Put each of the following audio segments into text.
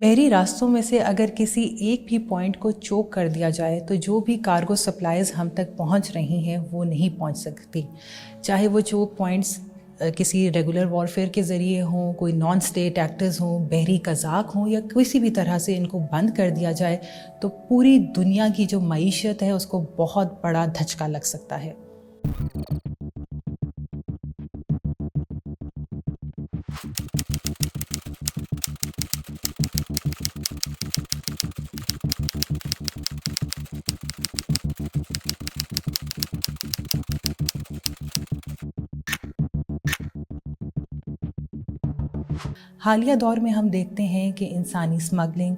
बहरी रास्तों में से अगर किसी एक भी पॉइंट को चोक कर दिया जाए तो जो भी कार्गो सप्लाईज हम तक पहुंच रही हैं वो नहीं पहुंच सकती। चाहे वो चोक पॉइंट्स किसी रेगुलर वॉरफेयर के ज़रिए हों, कोई नॉन स्टेट एक्टर्स हों, बहरी कज़ाक हों, या किसी भी तरह से इनको बंद कर दिया जाए तो पूरी दुनिया की जो मईशत है उसको बहुत बड़ा धचका लग सकता है। हालिया दौर में हम देखते हैं कि इंसानी स्मगलिंग,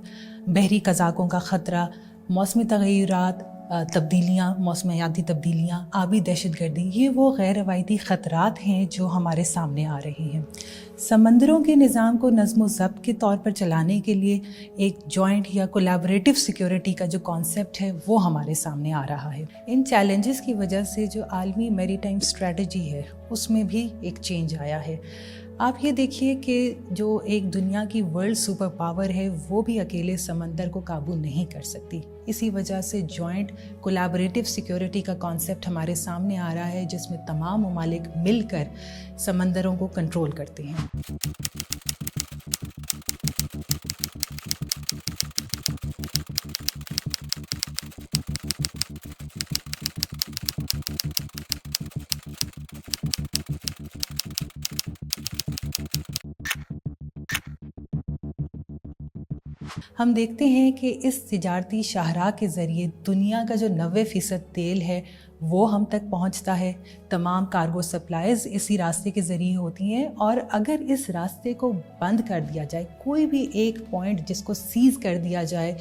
बहरी कज़ाकों का ख़तरा, मौसमी तग़य्युरात, तब्दीलियाँ, मौसमियाती तब्दीलियाँ, आबी दहशतगर्दी, ये वो गैर रवायती ख़तरात हैं जो हमारे सामने आ रहे हैं। समंदरों के निज़ाम को नज़्म व ज़ब्त के तौर पर चलाने के लिए एक जॉइंट या कोलैबोरेटिव सिक्योरिटी का जो कॉन्सेप्ट है वो हमारे सामने आ रहा है। इन चैलेंजेस की वजह से जो आलमी मैरीटाइम स्ट्रेटजी है उसमें भी एक चेंज आया है। आप ये देखिए कि जो एक दुनिया की वर्ल्ड सुपर पावर है वो भी अकेले समंदर को काबू नहीं कर सकती। इसी वजह से जॉइंट कोलैबोरेटिव सिक्योरिटी का कॉन्सेप्ट हमारे सामने आ रहा है, जिसमें तमाम ममालिक मिलकर समंदरों को कंट्रोल करते हैं। हम देखते हैं कि इस तिजारती शाहराह के ज़रिए दुनिया का जो 90% तेल है वो हम तक पहुंचता है। तमाम कार्गो सप्लाईज इसी रास्ते के ज़रिए होती हैं, और अगर इस रास्ते को बंद कर दिया जाए, कोई भी एक पॉइंट जिसको सीज़ कर दिया जाए,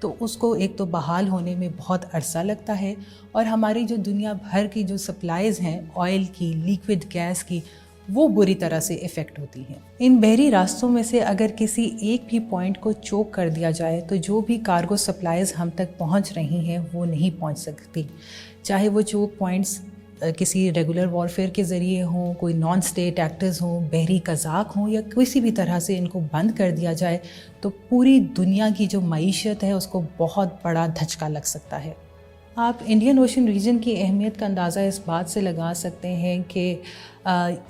तो उसको एक तो बहाल होने में बहुत अरसा लगता है, और हमारी जो दुनिया भर की जो सप्लाईज़ हैं ऑयल की, लिक्विड गैस की, वो बुरी तरह से इफ़ेक्ट होती हैं। इन बहरी रास्तों में से अगर किसी एक भी पॉइंट को चोक कर दिया जाए तो जो भी कार्गो सप्लाईज हम तक पहुंच रही हैं वो नहीं पहुंच सकती। चाहे वो चोक पॉइंट्स किसी रेगुलर वॉरफेयर के ज़रिए हों, कोई नॉन स्टेट एक्टर्स हों, बहरी कज़ाक हों, या किसी भी तरह से इनको बंद कर दिया जाए तो पूरी दुनिया की जो मईशत है उसको बहुत बड़ा धचका लग सकता है। आप इंडियन ओशन रीजन की अहमियत का अंदाज़ा इस बात से लगा सकते हैं कि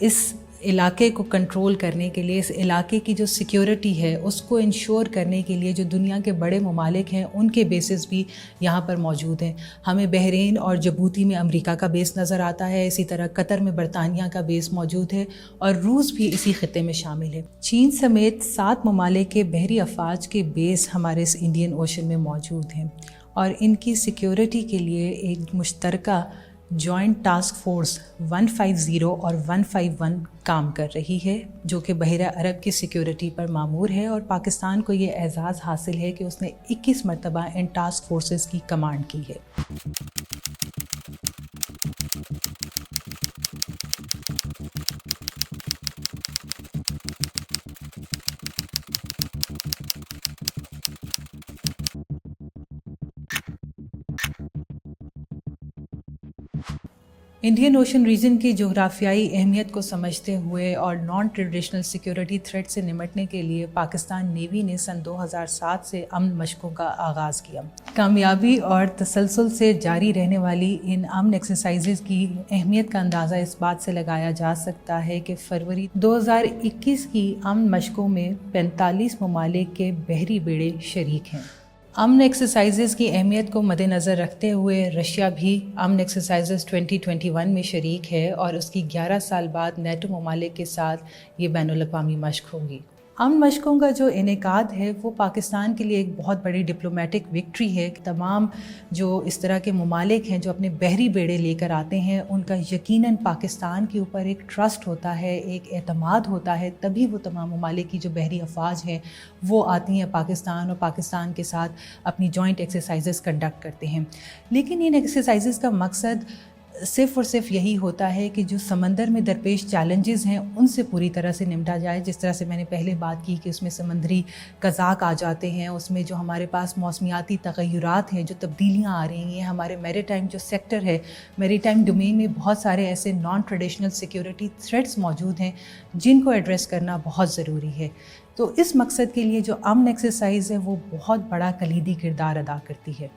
इस इलाके को कंट्रोल करने के लिए, इस इलाके की जो सिक्योरिटी है उसको इंश्योर करने के लिए जो दुनिया के बड़े ममालिक हैं उनके बेसेस भी यहाँ पर मौजूद हैं। हमें बहरीन और जबूती में अमेरिका का बेस नज़र आता है, इसी तरह कतर में बरतानिया का बेस मौजूद है, और रूस भी इसी खिते में शामिल है। चीन समेत 7 ममालिक के बहरी अफवाज के बेस हमारे इस इंडियन ओशन में मौजूद हैं, और इनकी सिक्योरिटी के लिए एक मुश्तरका जॉइंट टास्क फोर्स 150 और 151 काम कर रही है, जो कि बहरा अरब की सिक्योरिटी पर मामूर है, और पाकिस्तान को ये एज़ाज़ हासिल है कि उसने 21 मरतबा इन टास्क फोर्सेस की कमांड की है। इंडियन ओशन रीजन की जोग्राफियाई अहमियत को समझते हुए और नॉन ट्रेडिशनल सिक्योरिटी थ्रेट से निपटने के लिए पाकिस्तान नेवी ने सन 2007 से अमन मशकों का आगाज़ किया। कामयाबी और तसलसल से जारी रहने वाली इन अमन एक्सरसाइजेज़ की अहमियत का अंदाज़ा इस बात से लगाया जा सकता है कि फरवरी 2021 की अमन मशकों में 45 ममालिक के बहरी बेड़े शरीक हैं। अमन एक्सरसाइजेज़ की अहमियत को मद्देनज़र रखते हुए रशिया भी अमन एक्सरसाइजेज़ 2021 में शरीक है, और उसकी 11 साल बाद नेटो ममालिक के साथ ये बैनुल-अक़वामी मश्क होगी। अमन मशकों का जो इनेकाद है वो पाकिस्तान के लिए एक बहुत बड़ी डिप्लोमेटिक विक्ट्री है। तमाम जो इस तरह के ममालिक हैं जो अपने बहरी बेड़े लेकर आते हैं, उनका यकीनन पाकिस्तान के ऊपर एक ट्रस्ट होता है, एक एतमाद होता है, तभी वो तमाम ममालिक की जो बहरी अफवाज हैं वो आती हैं पाकिस्तान, और पाकिस्तान के साथ अपनी जॉइंट एक्सरसाइजेज़ कंडक्ट करते हैं। लेकिन इन एक्सरसाइजेज़ का मकसद सिर्फ़ और सिर्फ यही होता है कि जो समंदर में दरपेश चैलेंजेस हैं उनसे पूरी तरह से निपटा जाए। जिस तरह से मैंने पहले बात की कि उसमें समंदरी कज़ाक आ जाते हैं, उसमें जो हमारे पास मौसमियाती तग़य्युरात हैं, जो तब्दीलियाँ आ रही हैं, हमारे मैरीटाइम जो सेक्टर है, मैरीटाइम डोमेन में बहुत सारे ऐसे नॉन ट्रेडिशनल सिक्योरिटी थ्रेट्स मौजूद हैं जिनको एड्रेस करना बहुत ज़रूरी है। تو اس مقصد کے لیے جو امن ایکسرسائز ہے وہ بہت بڑا کلیدی کردار ادا کرتی ہے۔